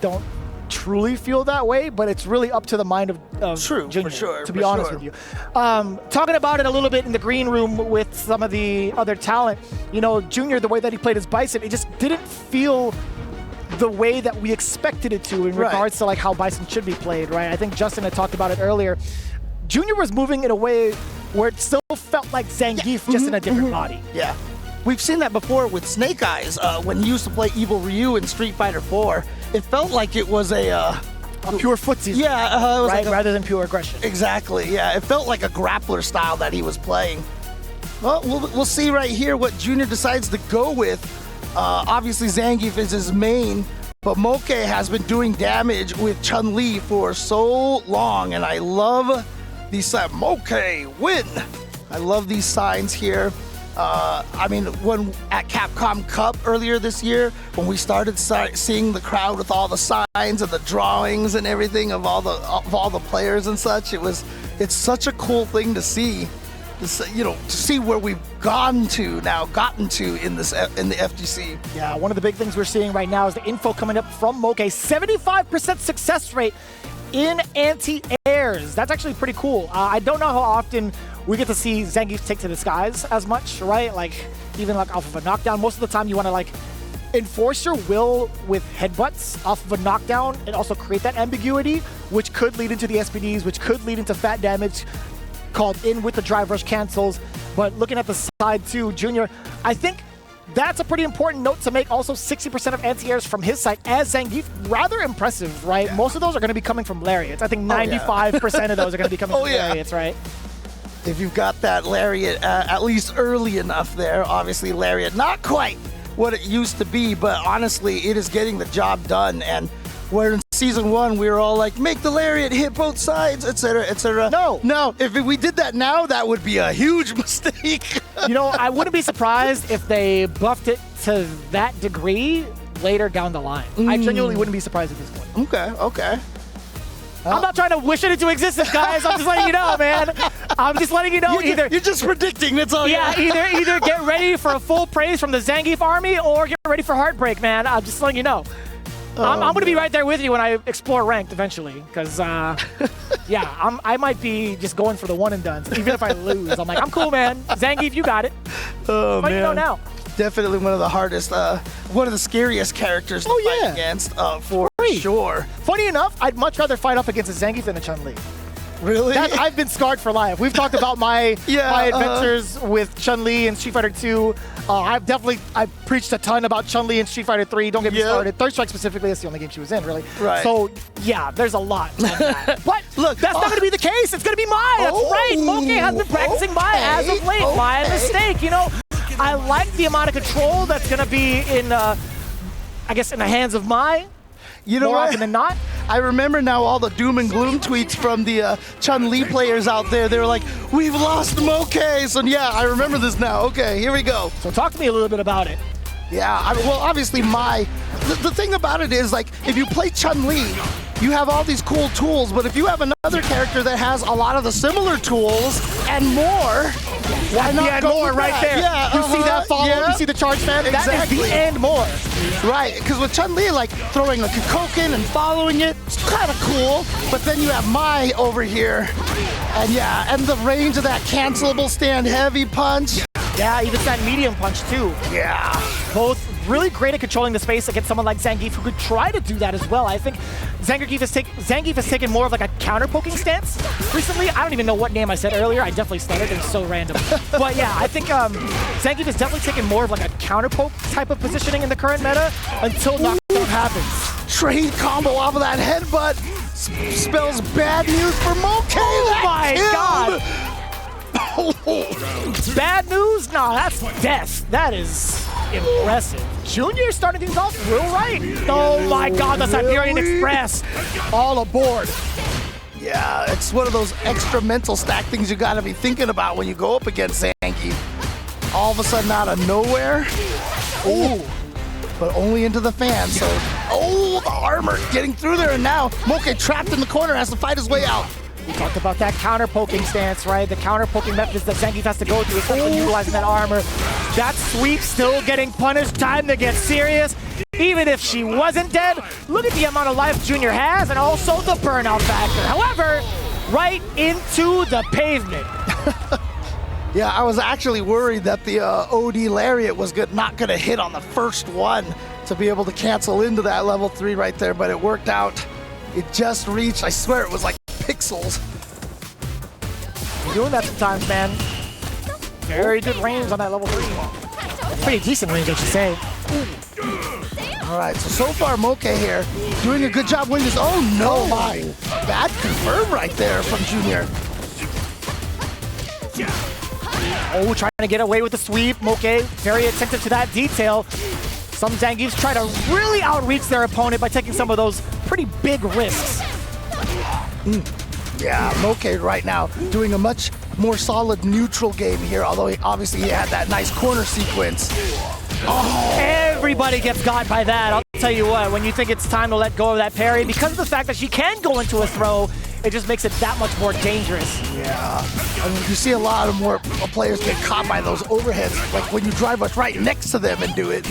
don't truly feel that way, but it's really up to the mind of True, Junior, for sure, to be honest with you. Talking about it a little bit in the green room with some of the other talent, you know, Junior, the way that he played his Bison, it just didn't feel the way that we expected it to in regards to like how Bison should be played, right? I think Justin had talked about it earlier. Junior was moving in a way where it still felt like Zangief, just in a different body. Yeah. We've seen that before with Snake Eyes when he used to play Evil Ryu in Street Fighter 4. It felt like it was a pure footsie. Yeah, it was right? like Rather than pure aggression. Exactly, yeah. It felt like a grappler style that he was playing. Well, we'll see right here what Junior decides to go with. Obviously, Zangief is his main, but Moke has been doing damage with Chun-Li for so long, and I love these signs. Moke, win! I love these signs here. I mean, when at Capcom Cup earlier this year, when we started seeing the crowd with all the signs and the drawings and everything of all the players and such, it's such a cool thing to see. You know, to see where we've gotten to in the FGC. Yeah, one of the big things we're seeing right now is the info coming up from Moke. 75% success rate in anti-airs. That's actually pretty cool. I don't know how often we get to see Zangief take to the skies as much, right? Like, even like off of a knockdown. Most of the time you want to like enforce your will with headbutts off of a knockdown and also create that ambiguity, which could lead into the SPDs, which could lead into fat damage called in with the drive rush cancels. But looking at the side too, Junior, I think that's a pretty important note to make. Also, 60% of anti-airs from his side as Zangief, rather impressive, right? Yeah. Most of those are going to be coming from lariats. I think 95% of those are going to be coming from lariats, right? If you've got that lariat at least early enough there, obviously lariat not quite what it used to be, but honestly, it is getting the job done. And where in season 1 we were all like, make the lariat hit both sides, etc., etc. No, if we did that now, that would be a huge mistake. You know, I wouldn't be surprised if they buffed it to that degree later down the line. I genuinely wouldn't be surprised at this point. Okay. I'm not trying to wish it into existence, guys. I'm just letting you know, man. I'm just letting you know. You're just predicting. That's all. Yeah, either get ready for a full praise from the Zangief army or get ready for heartbreak, man. I'm just letting you know. I'm going to be right there with you when I explore ranked eventually, because, yeah, I might be just going for the one and done. Even if I lose, I'm like, I'm cool, man. Zangief, you got it. Oh, but man. You know now. Definitely one of the hardest, one of the scariest characters to fight against, for sure. Funny enough, I'd much rather fight up against a Zangief than a Chun-Li. Really? I've been scarred for life. We've talked about my adventures with Chun-Li and Street Fighter 2. I preached a ton about Chun-Li and Street Fighter 3. Don't get me started. Third Strike specifically, that's the only game she was in, really. Right. So, yeah, there's a lot on that. But look, that's not going to be the case. It's going to be Mai. That's right. Moke has been practicing Mai as of late. Mai a mistake. You know, I like the amount of control that's going to be in, I guess, in the hands of Mai. You know more what? often than not. I remember now all the doom and gloom tweets from the Chun-Li players out there. They were like, we've lost Moke. So yeah, I remember this now. Okay, here we go. So talk to me a little bit about it. Yeah, well, obviously the thing about it is, like, if you play Chun-Li, you have all these cool tools, but if you have another character that has a lot of the similar tools and more, why not go more right there? Yeah, you see that follow? You see the charge fan? Exactly. That is the and more. Right, because with Chun-Li, like, throwing a Gachikun and following it, it's kind of cool, but then you have Mai over here, and yeah, and the range of that cancelable stand heavy punch. Yeah, even that medium punch too. Yeah. Both really great at controlling the space against someone like Zangief, who could try to do that as well. I think Zangief has taken more of like a counter-poking stance recently. I don't even know what name I said earlier. I definitely stuttered. It was so random. But yeah, I think Zangief has definitely taken more of like a counter-poke type of positioning in the current meta until knockdown happens. Trade combo off of that headbutt spells bad news for Moke. Oh my god! Bad news? No, that's death. That is impressive. Junior starting things off real right. Oh my god, the Siberian Express. All aboard. Yeah, it's one of those extra mental stack things you gotta be thinking about when you go up against Zangief. All of a sudden out of nowhere. Ooh. But only into the fan, so... Oh, the armor getting through there, and now Moke trapped in the corner has to fight his way out. We talked about that counter-poking stance, right? The counter-poking methods that Zangief has to go through, especially utilizing that armor. That sweep still getting punished. Time to get serious. Even if she wasn't dead, look at the amount of life Junior has and also the burnout factor. However, right into the pavement. Yeah, I was actually worried that the OD Lariat was not going to hit on the first one to be able to cancel into that level 3 right there, but it worked out. It just reached, I swear it was like pixels. You're doing that sometimes, man. Very good range on that level 3. Pretty decent range, I should say. All right, so far Moke here doing a good job winning this. Oh no, my. Bad confirm right there from Junior. Oh, trying to get away with the sweep. Moke very attentive to that detail. Some Zangiefs try to really outreach their opponent by taking some of those pretty big risks. Yeah, Moke right now doing a much more solid neutral game here, although obviously he had that nice corner sequence. Oh, everybody gets got by that. I'll tell you what, when you think it's time to let go of that parry, because of the fact that she can go into a throw, it just makes it that much more dangerous. Yeah, I mean, you see a lot of more players get caught by those overheads, like when you drive us right next to them and do it.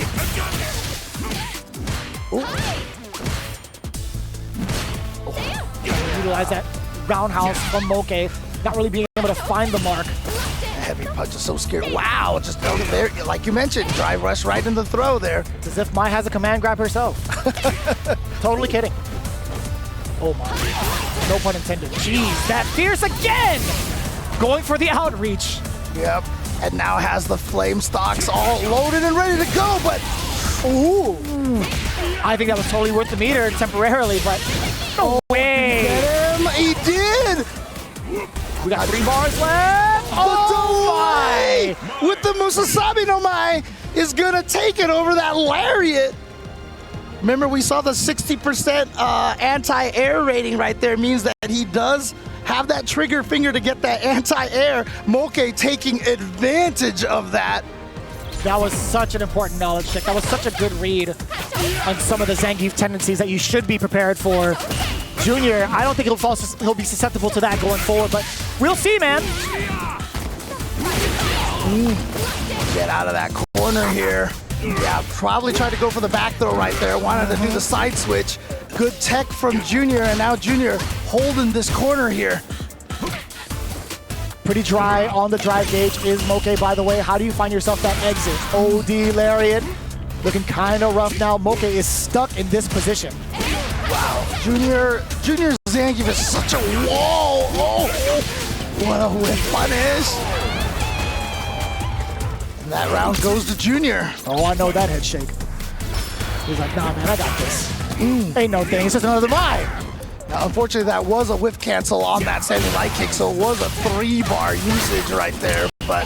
Utilize that roundhouse from Moke, not really being able to find the mark. Heavy punch is so scary. Wow, just over there, like you mentioned, drive rush right in the throw there. It's as if Mai has a command grab herself. Totally kidding. Oh my, no pun intended. Jeez, that fierce again! Going for the outreach. Yep, and now has the flame stocks all loaded and ready to go, but ooh. I think that was totally worth the meter temporarily, but no way. Get him, he did! We got 3 bars left. Oh my! With the Musasabi no Mai is gonna take it over that Lariat. Remember, we saw the 60% anti-air rating right there. Means that he does have that trigger finger to get that anti-air. Moke taking advantage of that. That was such an important knowledge check. That was such a good read on some of the Zangief tendencies that you should be prepared for. Junior, I don't think he'll be susceptible to that going forward, but we'll see, man. Get out of that corner here. Yeah, probably tried to go for the back throw right there. Wanted to do the side switch. Good tech from Junior, and now Junior holding this corner here. Pretty dry on the drive gauge is Moke, by the way. How do you find yourself that exit? OD Lariat looking kind of rough now. Moke is stuck in this position. Wow, Junior Zangief is such a wall. Oh, what a whip punish. And that round goes to Junior. Oh, I know that head shake. He's like, nah, man, I got this. Ain't no thing, it's just another Mai. Now, unfortunately, that was a whip cancel on that standing light kick, so it was a 3-bar usage right there, but...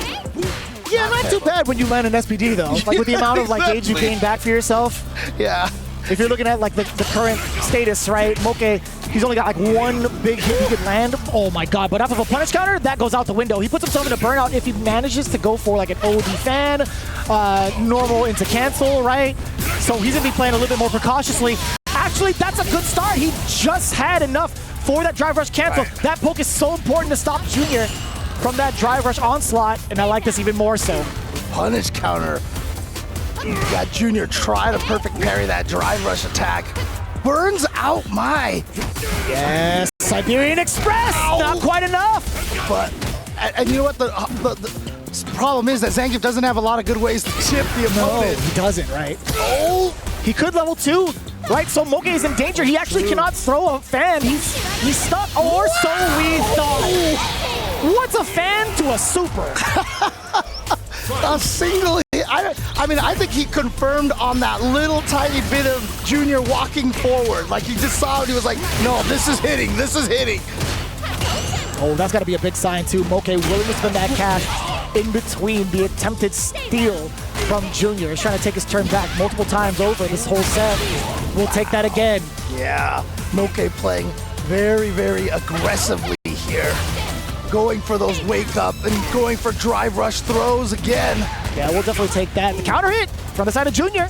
Yeah, not too bad when you land an SPD, though. Like, with the amount of, like, gauge you gain back for yourself. Yeah. If you're looking at, like, the current status, right, Moke, he's only got, like, 1 big hit he could land. Oh, my God. But off of a punish counter, that goes out the window. He puts himself in a burnout if he manages to go for, like, an OD fan, normal into cancel, right? So he's going to be playing a little bit more precautiously. Actually, that's a good start. He just had enough for that drive rush cancel. Right. That poke is so important to stop Junior from that drive rush onslaught, and I like this even more so. Punish counter. You got Junior try to perfect parry that drive rush attack. Burns out Mai. Yes, Siberian Express. Ow. Not quite enough. But, and you know what the problem is that Zangief doesn't have a lot of good ways to chip the opponent. No, he doesn't, right? Oh. He could level 2, right? So Moke is in danger. He actually cannot throw a fan. He's stuck, or so we thought. What's a fan to a super? A single hit. I mean, I think he confirmed on that little tiny bit of Junior walking forward. Like, he just saw it, he was like, no, this is hitting, this is hitting. Oh, that's got to be a big sign, too. Moke willing to spend that cash in between the attempted steal from Junior. He's trying to take his turn back multiple times over this whole set. We'll take that again. Yeah, Moke playing very, very aggressively here. Going for those wake up and going for drive rush throws again. Yeah, we'll definitely take that. The counter hit from the side of Junior.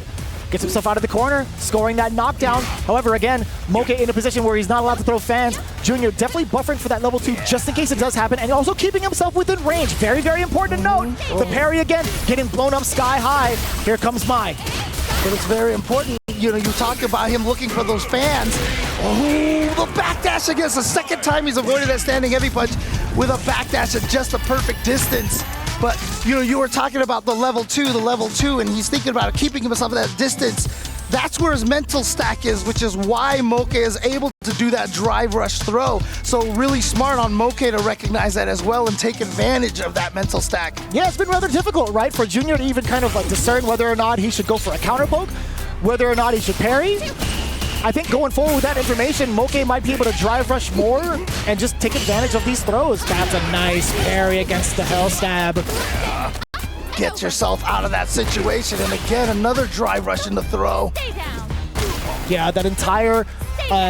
Gets himself out of the corner, scoring that knockdown. However, again, Moke in a position where he's not allowed to throw fans. Junior definitely buffering for that level 2 just in case it does happen, and also keeping himself within range. Very, very important to note. The parry again, getting blown up sky high. Here comes Mai. But it's very important. You know, you talked about him looking for those fans. Oh, the backdash against the second time he's avoided that standing heavy punch with a backdash at just the perfect distance. But, you know, you were talking about the level 2, and he's thinking about keeping himself at that distance. That's where his mental stack is, which is why Moke is able to do that drive rush throw. So really smart on Moke to recognize that as well and take advantage of that mental stack. Yeah, it's been rather difficult, right, for Junior to even kind of like discern whether or not he should go for a counter poke, whether or not he should parry. I think going forward with that information, Moke might be able to drive rush more and just take advantage of these throws. That's a nice parry against the Hell Stab. Get yourself out of that situation, and again, another drive rush in the throw. Yeah, that entire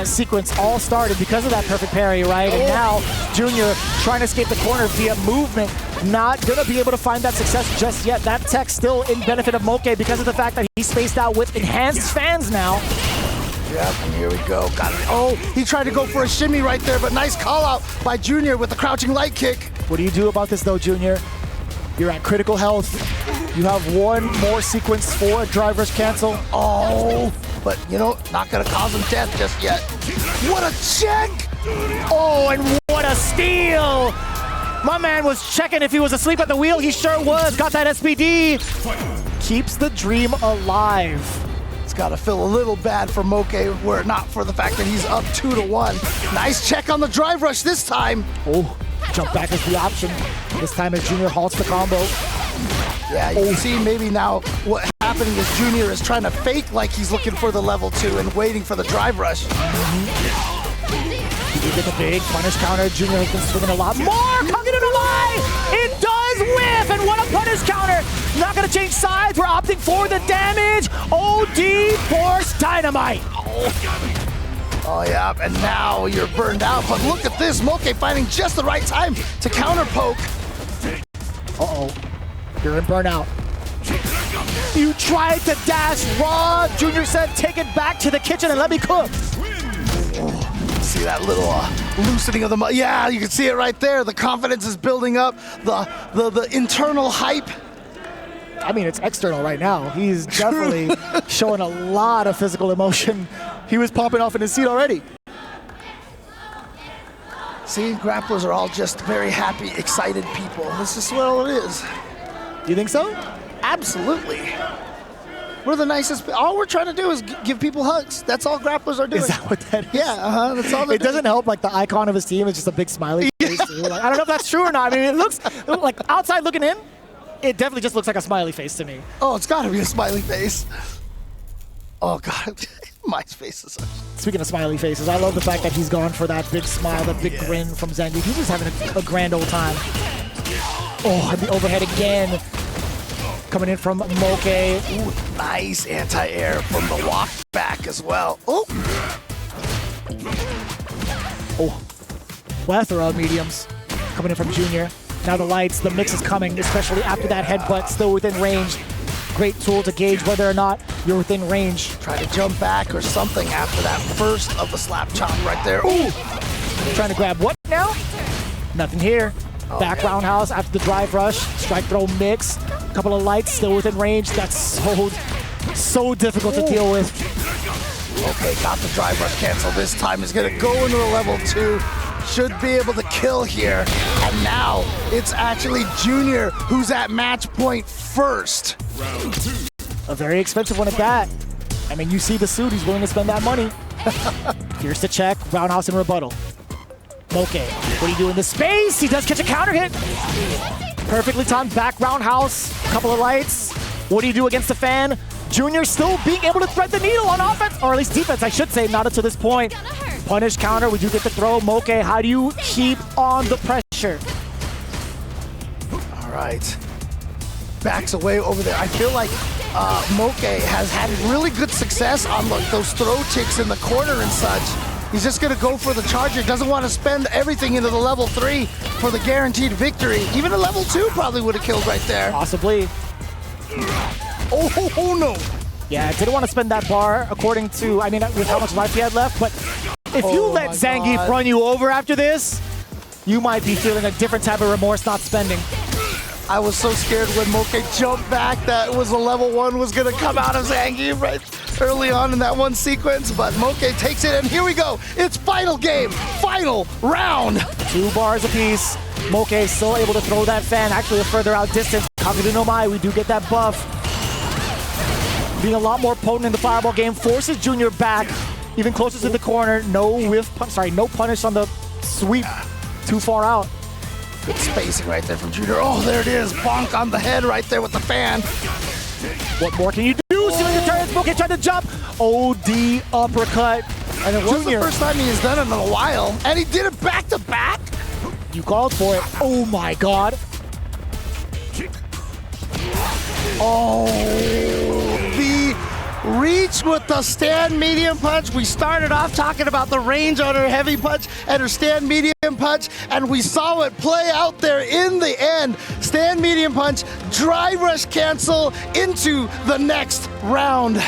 sequence all started because of that perfect parry, right? And now, Junior trying to escape the corner via movement. Not gonna be able to find that success just yet. That tech still in benefit of Moke because of the fact that he's spaced out with enhanced fans now. Yep, and here we go. Got it. Oh, he tried to go for a shimmy right there, but nice call out by Junior with the crouching light kick. What do you do about this though, Junior? You're at critical health. You have one more sequence for a drive rush cancel. Oh, but you know, not gonna cause him death just yet. What a check! Oh, and what a steal! My man was checking if he was asleep at the wheel. He sure was. Got that SPD. Keeps the dream alive. It's gotta feel a little bad for Moke were it not for the fact that he's up 2-1. Nice check on the drive rush this time. Oh, jump back is the option. This time as Junior halts the combo. Yeah, you can see maybe now what happening is Junior is trying to fake like he's looking for the level 2 and waiting for the drive rush. You get the big punish counter. Junior has been swinging a lot more. Coming in alive! It does whiff! And what a punish counter! Not gonna change sides. We're opting for the damage. OD Force Dynamite. Oh yeah, and now you're burned out. But look at this, Moke finding just the right time to counter poke. Uh-oh. You're in burnout. You tried to dash raw. Junior said, take it back to the kitchen and let me cook. See that little loosening of the muscle. Yeah, you can see it right there. The confidence is building up. The internal hype. I mean, it's external right now. He's definitely showing a lot of physical emotion. He was popping off in his seat already. See, grapplers are all just very happy, excited people. This is what all it is. You think so? Absolutely. We're the nicest. All we're trying to do is give people hugs. That's all grapplers are doing. Is that what that is? Yeah, that's all they're It doesn't help, like, the icon of his team is just a big smiley face. Like, I don't know if that's true or not. I mean, it looks, like, outside looking in, it definitely just looks like a smiley face to me. Oh, it's got to be a smiley face. Oh, God. My faces are... Speaking of smiley faces, I love the fact that he's gone for that big smile, that big grin from Zangief. He's just having a grand old time. Oh, and the overhead again. Coming in from Moke. Ooh, nice anti-air from the walk back as well. Oh. Oh. Plethora of mediums coming in from Junior. Now the lights, the mix is coming, especially after that headbutt, still within range. Great tool to gauge whether or not you're within range. Try to jump back or something after that first of the slap chop right there. Ooh. Trying to grab what now? Nothing here. Back roundhouse after the drive rush. Strike throw mix. Couple of lights still within range. That's so difficult to deal with. Okay, got the drive rush cancel this time. He's gonna go into the level 2. Should be able to kill here. And now it's actually Junior who's at match point first. A very expensive one at that. I mean, you see the suit, he's willing to spend that money. Here's the check, roundhouse and rebuttal. Moke, what do you do in this space? He does catch a counter hit. Perfectly timed back roundhouse, couple of lights. What do you do against the fan? Junior still being able to thread the needle on offense, or at least defense, I should say, not until this point. Punish counter, we do get the throw. Moke, how do you keep on the pressure? All right. Backs away over there. I feel like Moke has had really good success on those throw ticks in the corner and such. He's just going to go for the charger. Doesn't want to spend everything into the level 3 for the guaranteed victory. Even a level 2 probably would have killed right there. Possibly. Oh no. Yeah, I didn't want to spend that bar according to, I mean, with how much life he had left, but if you let Zangief run you over after this, you might be feeling a different type of remorse not spending. I was so scared when Moke jumped back that it was a level 1 was going to come out of Zangief right early on in that one sequence, but Moke takes it, and here we go. It's final game, final round. 2 bars apiece. Moke still able to throw that fan, actually a further out distance. Coveted no Mai, we do get that buff. Being a lot more potent in the fireball game, forces Junior back, even closer to the corner. No punish on the sweep. Too far out. Good spacing right there from Junior. Oh, there it is. Bonk on the head right there with the fan. What more can you do? Stealing the turret. Moke tried to jump. OD uppercut. And it was the first time he has done it in a while. And he did it back to back. You called for it. Oh my god. Oh, the reach with the stand medium punch. We started off talking about the range on her heavy punch and her stand medium punch, and we saw it play out there in the end. Stand medium punch, drive rush cancel into the next round.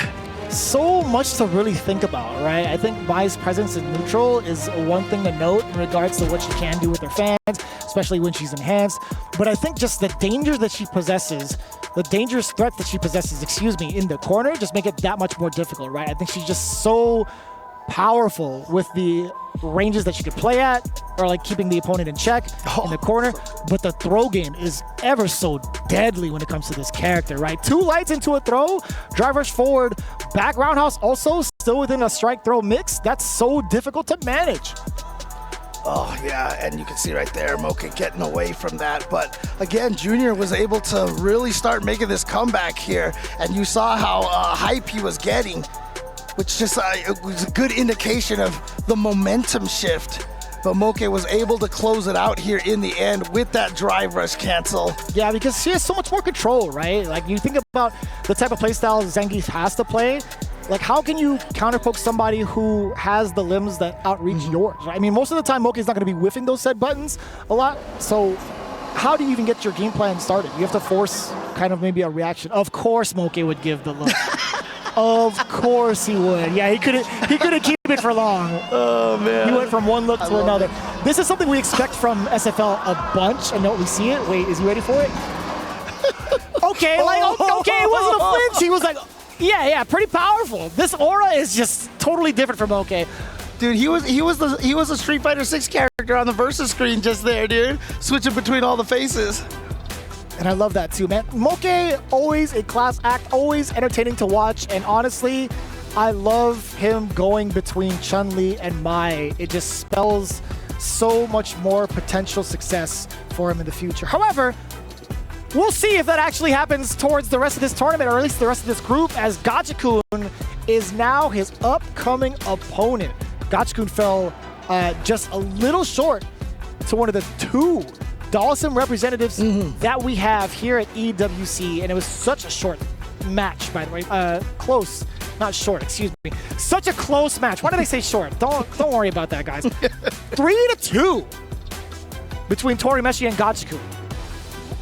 So much to really think about, right? I think Mai's presence in neutral is one thing to note in regards to what she can do with her fans, especially when she's enhanced. But I think just the danger that she possesses, the dangerous threat that she possesses, in the corner just make it that much more difficult, right? I think she's just so powerful with the ranges that she could play at, or like keeping the opponent in check in the corner, but the throw game is ever so deadly when it comes to this character, right? 2 lights into a throw, drive rush forward, back roundhouse also still within a strike throw mix. That's so difficult to manage. Oh, yeah, and you can see right there, Moke getting away from that. But again, Junior was able to really start making this comeback here, and you saw how hype he was getting, which just it was a good indication of the momentum shift. But Moke was able to close it out here in the end with that drive rush cancel. Yeah, because she has so much more control, right? Like, you think about the type of playstyle Zangief has to play. Like, how can you counterpoke somebody who has the limbs that outreach yours, right? I mean, most of the time, Moke is not going to be whiffing those said buttons a lot. So how do you even get your game plan started? You have to force kind of maybe a reaction. Of course Moke would give the look. Of course he would. Yeah, he couldn't keep it for long. Oh, man. He went from one look to another. This is something we expect from SFL a bunch, and don't we see it? Wait, is he ready for it? Okay, okay, it wasn't a flinch. He was like, yeah, pretty powerful. This aura is just totally different from OK. Dude, he was the Street Fighter 6 character on the Versus screen just there, dude. Switching between all the faces. And I love that too, man. Moke, always a class act, always entertaining to watch. And honestly, I love him going between Chun-Li and Mai. It just spells so much more potential success for him in the future. However, we'll see if that actually happens towards the rest of this tournament, or at least the rest of this group, as Gachikun is now his upcoming opponent. Gachikun fell just a little short to one of the 2 Dawson representatives that we have here at EWC, and it was such a short match, by the way. Close, not short, excuse me. Such a close match. Why did I say short? Don't worry about that, guys. 3-2 between Torimeshi and Gachikun.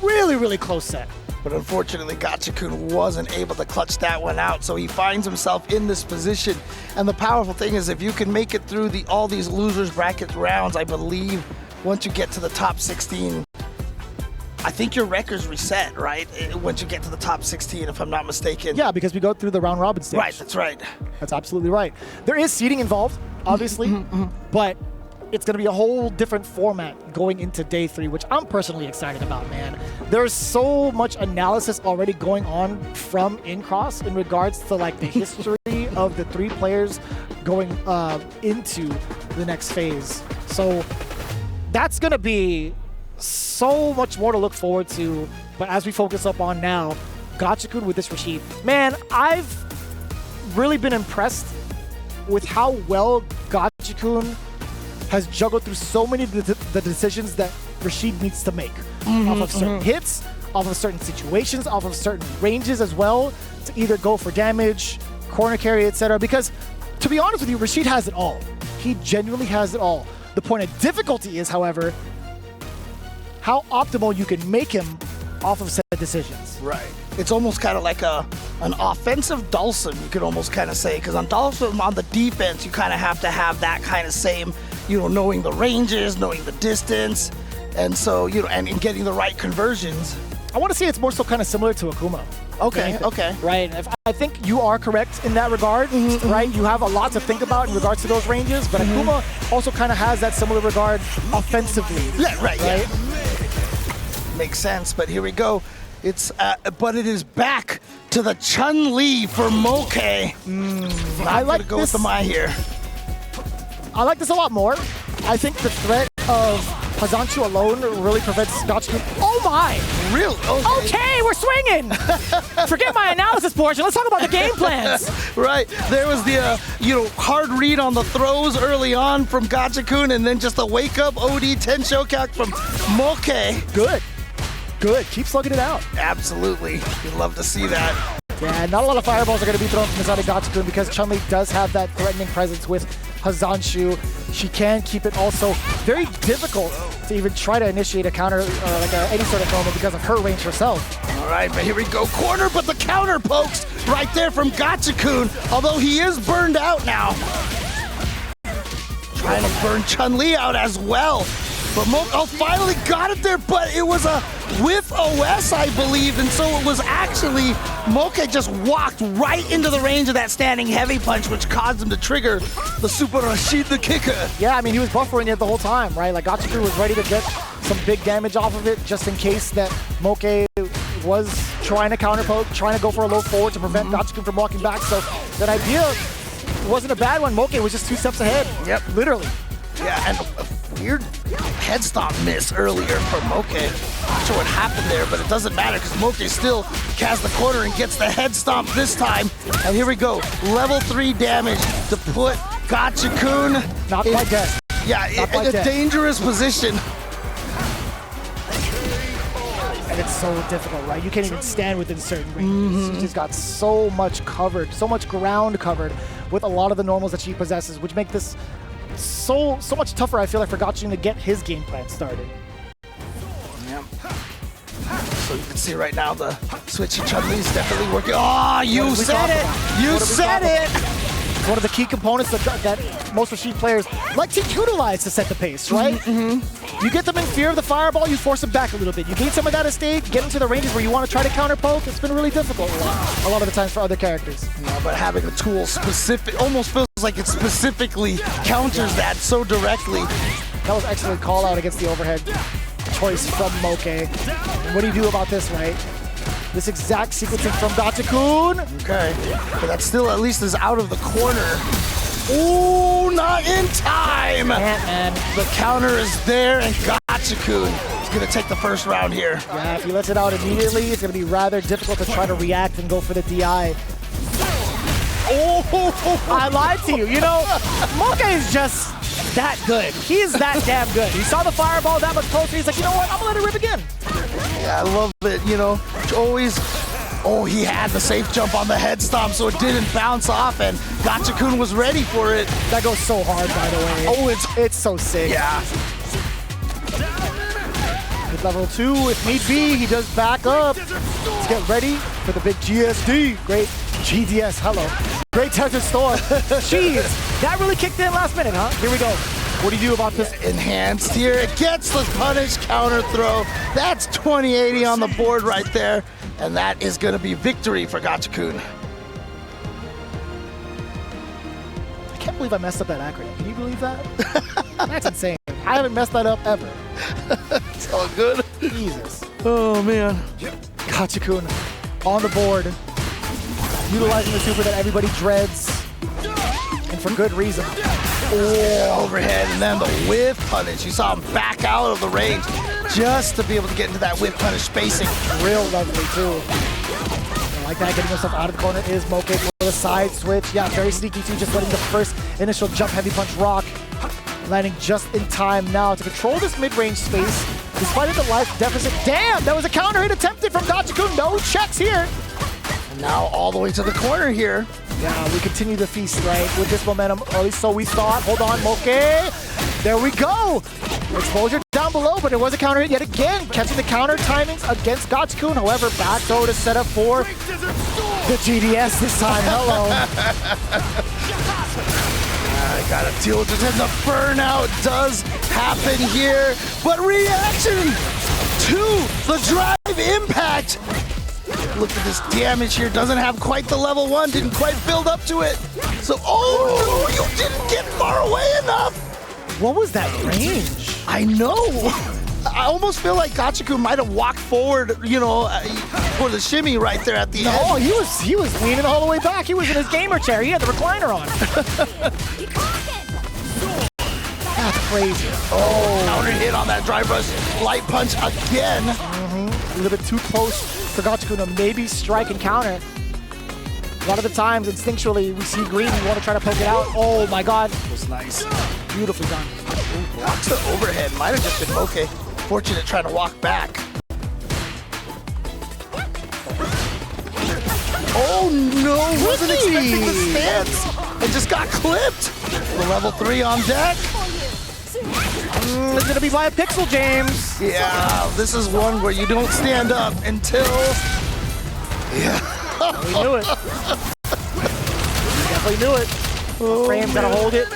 Really, really close set. But unfortunately, Gachikun wasn't able to clutch that one out, so he finds himself in this position. And the powerful thing is, if you can make it through all these losers bracket rounds, I believe once you get to the top 16, I think your record's reset, right? Once you get to the top 16, if I'm not mistaken. Yeah, because we go through the round robin stage. Right, that's right. That's absolutely right. There is seeding involved, obviously, but it's going to be a whole different format going into day 3, which I'm personally excited about, man. There's so much analysis already going on from Incross in regards to like the history of the 3 players going into the next phase. So that's going to be so much more to look forward to. But as we focus up on now, Gachikun with this Rashid. Man, I've really been impressed with how well Gachikun has juggled through so many of the decisions that Rashid needs to make. Off of certain hits, off of certain situations, off of certain ranges as well, to either go for damage, corner carry, etc. Because, to be honest with you, Rashid has it all. He genuinely has it all. The point of difficulty is, however, how optimal you can make him off of said decisions. Right. it's almost kind of like an offensive Dawson, you could almost kind of say, because on Dawson, on the defense, you kind of have to have that kind of same, knowing the ranges, knowing the distance, and so, and getting the right conversions. I want to say it's more so kind of similar to Akuma. Okay. Right. I think you are correct in that regard, right? You have a lot to think about in regards to those ranges, but Akuma also kind of has that similar regard offensively. Yeah, right. Yeah. Makes sense, but here we go. But it is back to the Chun-Li for Moke. I like to go with the Mai here. I like this a lot more. I think the threat of Hazanchu alone really prevents Gachikun. Oh my! Really? Okay, we're swinging! Forget my analysis portion. Let's talk about the game plans. Right. There was the, hard read on the throws early on from Gachikun, and then just a wake-up OD 10 showcap from Moke. Good. Keep slugging it out. Absolutely. You'd love to see that. Yeah, not a lot of fireballs are going to be thrown from the side of Gachikun because Chun-Li does have that threatening presence with Hazanchu. She can keep it also very difficult to even try to initiate a counter or any sort of moment because of her range herself. All right, but here we go. Corner, but the counter pokes right there from Gachikun, although he is burned out now. Trying to burn Chun-Li out as well. But Moke finally got it there, but it was a with OS, I believe, and so it was actually Moke just walked right into the range of that standing heavy punch, which caused him to trigger the Super Rashid the Kicker. Yeah, I mean, he was buffering it the whole time, right? Like, Gachikun was ready to get some big damage off of it just in case that Moke was trying to counter poke, trying to go for a low forward to prevent Gachikun from walking back. So that idea wasn't a bad one. Moke was just 2 steps ahead. Yep. Literally. Yeah, and a weird head stomp miss earlier from Moke. Not sure what happened there, but it doesn't matter because Moke still casts the corner and gets the head stomp this time. And here we go. Level 3 damage to put Gachikun Not quite dead. Yeah, in a dangerous position. And it's so difficult, right? You can't even stand within certain ranges. She's got so much covered, so much ground covered with a lot of the normals that she possesses, which make this so much tougher, I feel like, for Gachikun to get his game plan started. Yeah. So you can see right now the switchy Chun-Li is definitely working. Oh, you said it! You said it! One of the key components that most Rashid players like to utilize to set the pace, right? You get them in fear of the fireball, you force them back a little bit. You gain some of that estate, get into the ranges where you want to try to counter poke. It's been really difficult a lot of the times for other characters. Yeah, but having a tool almost feels like it specifically counters that so directly. That was excellent call out against the overhead choice from Moke. And what do you do about this, right? This exact sequencing from Gachikun. Okay, but that still at least is out of the corner. Ooh, not in time! Man. The counter is there, and Gachikun is going to take the first round here. Yeah, if he lets it out immediately, it's going to be rather difficult to try to react and go for the DI. Oh, I lied to you. Moke is just that good. He is that damn good. He saw the fireball that much closer. He's like, you know what? I'm going to let it rip again. Yeah, I love it, always. Oh, he had the safe jump on the head stomp, so it didn't bounce off, and Gachikun was ready for it. That goes so hard, by the way. Oh, it's so sick. Yeah. With level 2, if need be, he does back up. Let's get ready for the big GSD. Great GDS, hello. Great touch of storm. Jeez, that really kicked in last minute, huh? Here we go. What do you do about this? Enhanced here. It gets the punish counter throw. That's 2080 on the board right there. And that is going to be victory for Gachikun. I can't believe I messed up that acronym. Can you believe that? That's insane. I haven't messed that up ever. It's all good. Jesus. Oh, man. Gachikun on the board, utilizing the super that everybody dreads, and for good reason. Oh, overhead, and then the whiff punish. You saw him back out of the range just to be able to get into that whiff punish spacing. Real lovely, too. I like that, getting himself out of the corner is Moke for the side switch. Yeah, very sneaky, too, just letting the first initial jump heavy punch rock. Landing just in time now to control this mid-range space, despite the life deficit. Damn, that was a counter hit attempted from Gachikun. No checks here. And now all the way to the corner here. Yeah, we continue the feast, right, with this momentum, or at least so we thought. Hold on, Moke. There we go. Exposure down down below, but it was a counter hit yet again, catching the counter timings against Gachikun. However, back throw to set up for the GDS this time. Hello. I gotta deal with this, and the burnout does happen here, but reaction to the drive impact. Look at this damage here, doesn't have quite the level 1, didn't quite build up to it. So, oh no, you didn't get far away enough. What was that range? I know. I almost feel like Gachikun might have walked forward, you know, for the shimmy right there at the end. No, he was leaning all the way back. He was in his gamer chair. He had the recliner on. That's crazy. Oh, counter hit on that drive rush. Light punch again. A little bit too close for Gachikun to maybe strike and counter. A lot of the times, instinctually, we see green, we want to try to poke it out. Oh my god. That was nice. Beautifully done. Blocks the overhead. Might have just been okay. Fortunate trying to walk back. Oh no, wasn't expecting the stance and just got clipped. The level 3 on deck. It's gonna be by a pixel, James. Yeah, this is one where you don't stand up until... Yeah. We knew it. We definitely knew it. Frame's gotta hold it.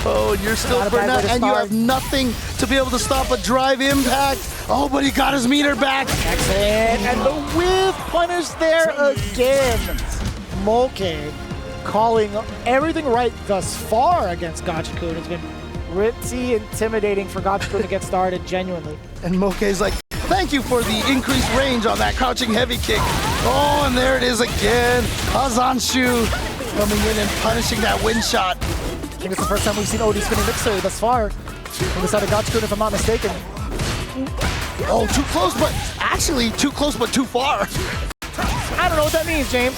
Oh, and you're still burnt out, and you have nothing to be able to stop a drive impact. Oh, but he got his meter back. Excellent, and the whiff punish there again. Moke calling everything right thus far against Gachikun. It's been pretty intimidating for Gachikun to get started, genuinely. And Moke's like, thank you for the increased range on that crouching heavy kick. Oh, and there it is again. Zangief coming in and punishing that wind shot. I think it's the first time we've seen OD spinning mixer thus far from the side of Gachikun, if I'm not mistaken. Oh, too close, but actually too close, but too far. I don't know what that means, James.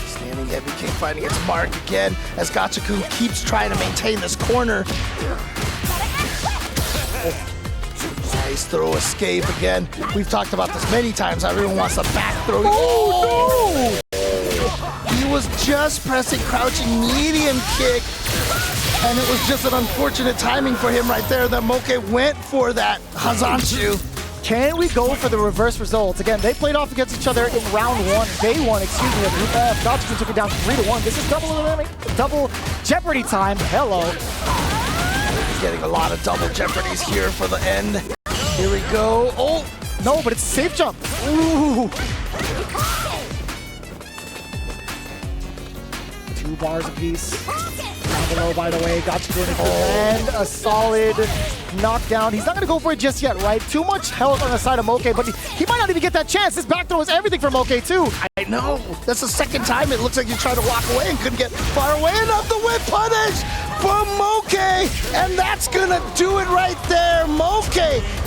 Standing heavy kick finding its mark again as Gachikun keeps trying to maintain this corner. Nice throw escape again. We've talked about this many times. Everyone wants a back throw. Oh, no! He was just pressing crouching medium kick, and it was just an unfortunate timing for him right there that Moke went for that Zangief. Can we go for the reverse results? Again, they played off against each other in round 1, day 1, excuse me. Gachikun took it down 3-1. This is double Jeopardy time. Hello. Getting a lot of double Jeopardies here for the end. Here we go. Oh, no, but it's a safe jump. Ooh. 2 bars apiece. Down below, by the way, Gachikun and a solid knockdown. He's not going to go for it just yet, right? Too much health on the side of Moke, but he might not even get that chance. This back throw is everything for Moke, too. I know. That's the second time it looks like you tried to walk away and couldn't get far away enough. The whip punish from Moke, and that's going to do it right there. Moke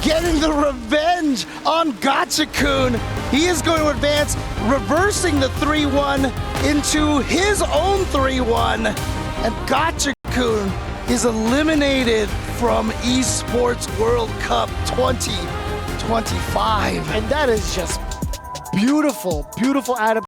getting the revenge on Gachikun. He is going to advance, reversing the 3-1 into his own 3-1. And Gachikun is eliminated from Esports World Cup 2025. And that is just beautiful, beautiful adaptation.